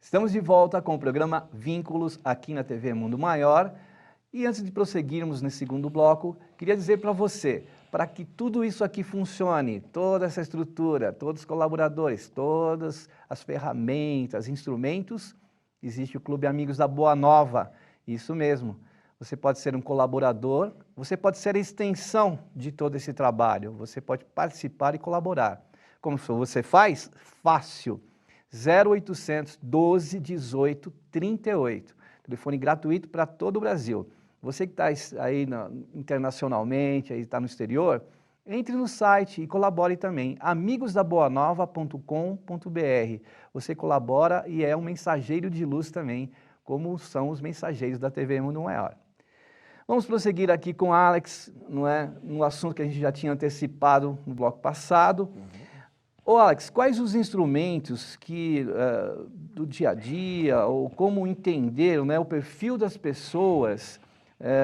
Estamos de volta com o programa Vínculos aqui na TV Mundo Maior. E antes de prosseguirmos nesse segundo bloco, queria dizer para você, para que tudo isso aqui funcione, toda essa estrutura, todos os colaboradores, todas as ferramentas, instrumentos, existe o Clube Amigos da Boa Nova. Isso mesmo. Você pode ser um colaborador, você pode ser a extensão de todo esse trabalho, você pode participar e colaborar. Como você faz? Fácil. 0800 12 18 38. Telefone gratuito para todo o Brasil. Você que está aí internacionalmente, está no exterior, entre no site e colabore também, amigosdaboanova.com.br. Você colabora e é um mensageiro de luz também, como são os mensageiros da TV Mundo Maior. Vamos prosseguir aqui com o Alex, não é? No assunto que a gente já tinha antecipado no bloco passado. Ô Alex, quais os instrumentos que, do dia a dia, ou como entender, né, o perfil das pessoas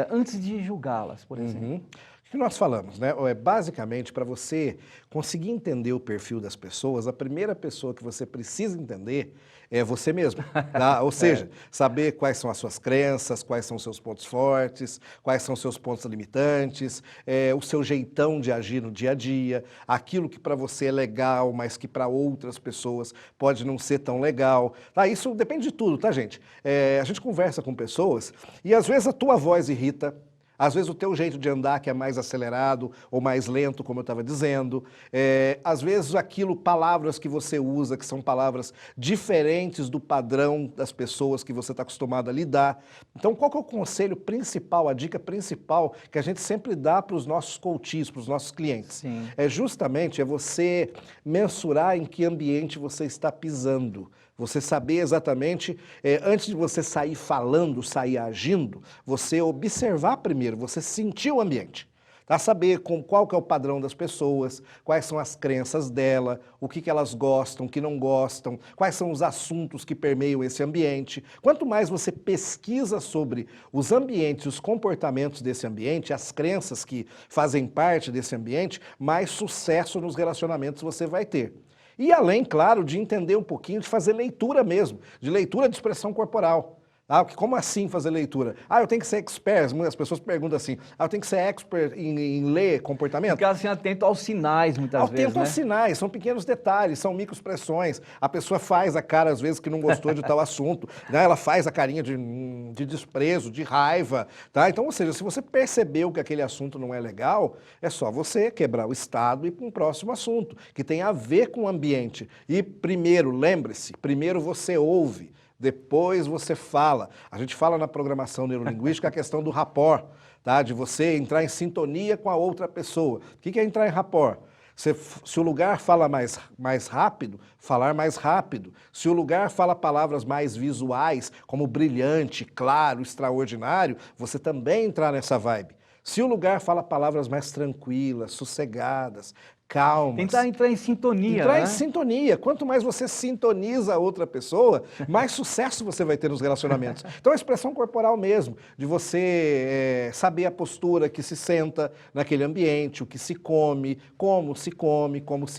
antes de julgá-las, por exemplo? O que nós falamos, né? Basicamente, para você conseguir entender o perfil das pessoas, a primeira pessoa que você precisa entender é você mesmo. Tá? Ou seja, saber quais são as suas crenças, quais são os seus pontos fortes, quais são os seus pontos limitantes, o seu jeitão de agir no dia a dia, aquilo que para você é legal, mas que para outras pessoas pode não ser tão legal. Tá? Isso depende de tudo, tá, gente? A gente conversa com pessoas e às vezes a tua voz irrita. Às vezes o teu jeito de andar que é mais acelerado ou mais lento, como eu estava dizendo. Às vezes palavras que você usa, que são palavras diferentes do padrão das pessoas que você está acostumado a lidar. Então, qual que é o conselho principal, a dica principal que a gente sempre dá para os nossos coaches, para os nossos clientes? Sim. Justamente você mensurar em que ambiente você está pisando. Você saber exatamente, antes de você sair falando, sair agindo, você observar primeiro, você sentir o ambiente. Tá? Saber qual que é o padrão das pessoas, quais são as crenças dela, o que elas gostam, o que não gostam, quais são os assuntos que permeiam esse ambiente. Quanto mais você pesquisa sobre os ambientes, os comportamentos desse ambiente, as crenças que fazem parte desse ambiente, mais sucesso nos relacionamentos você vai ter. E além, claro, de entender um pouquinho, de fazer leitura mesmo, de leitura de expressão corporal. Como assim fazer leitura? Eu tenho que ser expert, as pessoas perguntam assim, eu tenho que ser expert em ler comportamento? Ficar assim atento aos sinais, muitas vezes, Atento aos sinais, são pequenos detalhes, são microexpressões. A pessoa faz a cara, às vezes, que não gostou de tal assunto, né? Ela faz a carinha de desprezo, de raiva, tá? Então, ou seja, se você percebeu que aquele assunto não é legal, é só você quebrar o estado e ir para um próximo assunto, que tem a ver com o ambiente. E primeiro, lembre-se, primeiro você ouve, depois você fala. A gente fala na programação neurolinguística a questão do rapport, tá? De você entrar em sintonia com a outra pessoa. O que é entrar em rapport? Se o lugar fala mais rápido, falar mais rápido. Se o lugar fala palavras mais visuais, como brilhante, claro, extraordinário, você também entrar nessa vibe. Se o lugar fala palavras mais tranquilas, sossegadas, calmas. Tentar entrar em sintonia, Entrar em sintonia. Quanto mais você sintoniza a outra pessoa, mais sucesso você vai ter nos relacionamentos. Então a expressão corporal mesmo, de você saber a postura que se senta naquele ambiente, o que se come, como se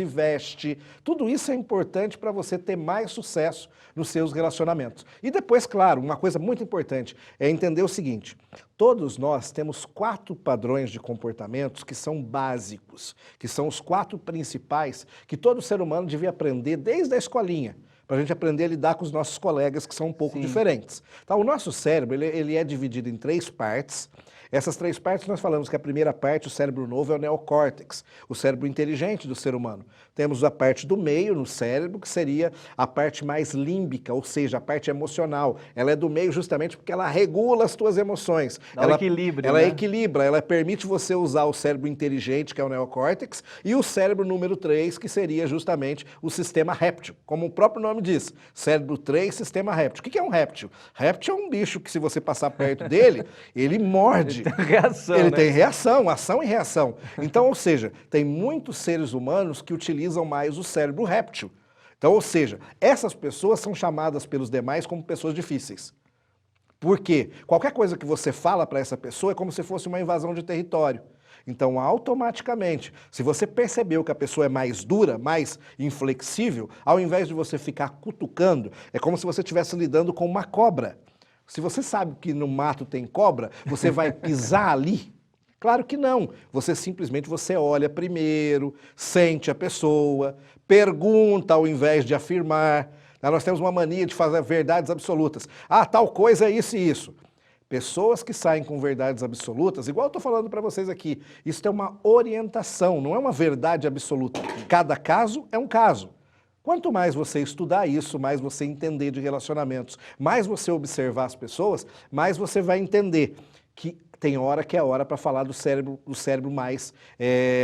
veste. Tudo isso é importante para você ter mais sucesso nos seus relacionamentos. E depois, claro, uma coisa muito importante é entender o seguinte: todos nós temos 4 padrões de comportamentos que são básicos, que são os 4 principais que todo ser humano devia aprender desde a escolinha, para a gente aprender a lidar com os nossos colegas que são um pouco diferentes. Então, o nosso cérebro ele é dividido em 3 partes. Essas 3 partes nós falamos que a primeira parte, o cérebro novo, é o neocórtex, o cérebro inteligente do ser humano. Temos a parte do meio no cérebro, que seria a parte mais límbica, ou seja, a parte emocional. Ela é do meio justamente porque ela regula as tuas emoções. Ela equilibra, ela né? equilibra, ela permite você usar o cérebro inteligente, que é o neocórtex, e o cérebro número 3, que seria justamente o sistema réptil. Como o próprio nome diz, cérebro 3, sistema réptil. O que é um réptil? Réptil é um bicho que, se você passar perto dele, ele morde. Ele tem reação, Ele né? tem reação, ação e reação. Então, ou seja, tem muitos seres humanos que utilizam mais o cérebro réptil. Então, ou seja, essas pessoas são chamadas pelos demais como pessoas difíceis. Por quê? Qualquer coisa que você fala para essa pessoa é como se fosse uma invasão de território. Então, automaticamente, se você percebeu que a pessoa é mais dura, mais inflexível, ao invés de você ficar cutucando, é como se você estivesse lidando com uma cobra. Se você sabe que no mato tem cobra, você vai pisar ali? Claro que não. Você simplesmente olha primeiro, sente a pessoa, pergunta ao invés de afirmar. Nós temos uma mania de fazer verdades absolutas. Ah, tal coisa é isso e isso. Pessoas que saem com verdades absolutas, igual eu estou falando para vocês aqui, isso é uma orientação, não é uma verdade absoluta. Cada caso é um caso. Quanto mais você estudar isso, mais você entender de relacionamentos, mais você observar as pessoas, mais você vai entender que tem hora que é hora para falar do cérebro mais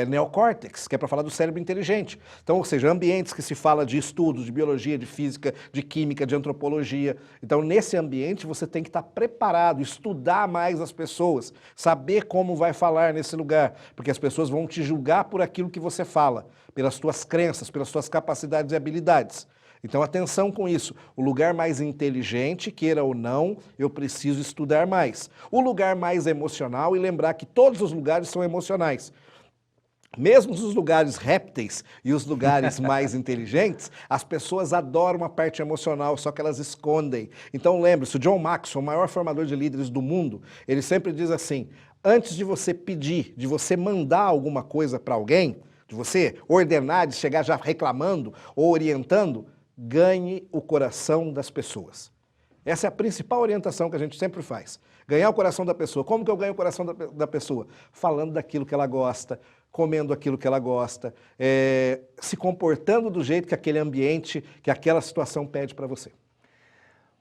neocórtex, que é para falar do cérebro inteligente. Então, ou seja, ambientes que se fala de estudos, de biologia, de física, de química, de antropologia. Então, nesse ambiente, você tem que estar preparado, estudar mais as pessoas, saber como vai falar nesse lugar, porque as pessoas vão te julgar por aquilo que você fala, pelas tuas crenças, pelas tuas capacidades e habilidades. Então, atenção com isso. O lugar mais inteligente, queira ou não, eu preciso estudar mais. O lugar mais emocional, e lembrar que todos os lugares são emocionais. Mesmo os lugares répteis e os lugares mais inteligentes, as pessoas adoram a parte emocional, só que elas escondem. Então, lembre-se, o John Maxwell, o maior formador de líderes do mundo, ele sempre diz assim, antes de você pedir, de você mandar alguma coisa para alguém, de você ordenar, de chegar já reclamando ou orientando, ganhe o coração das pessoas. Essa é a principal orientação que a gente sempre faz. Ganhar o coração da pessoa. Como que eu ganho o coração da pessoa? Falando daquilo que ela gosta, comendo aquilo que ela gosta, se comportando do jeito que aquele ambiente, que aquela situação pede para você.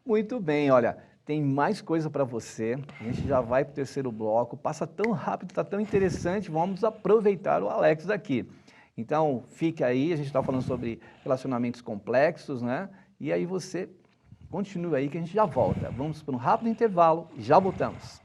Muito bem, olha, tem mais coisa para você. A gente já vai para o terceiro bloco. Passa tão rápido, está tão interessante. Vamos aproveitar o Alex aqui. Então, fique aí, a gente está falando sobre relacionamentos complexos, né? E aí você continua aí que a gente já volta. Vamos para um rápido intervalo e já voltamos.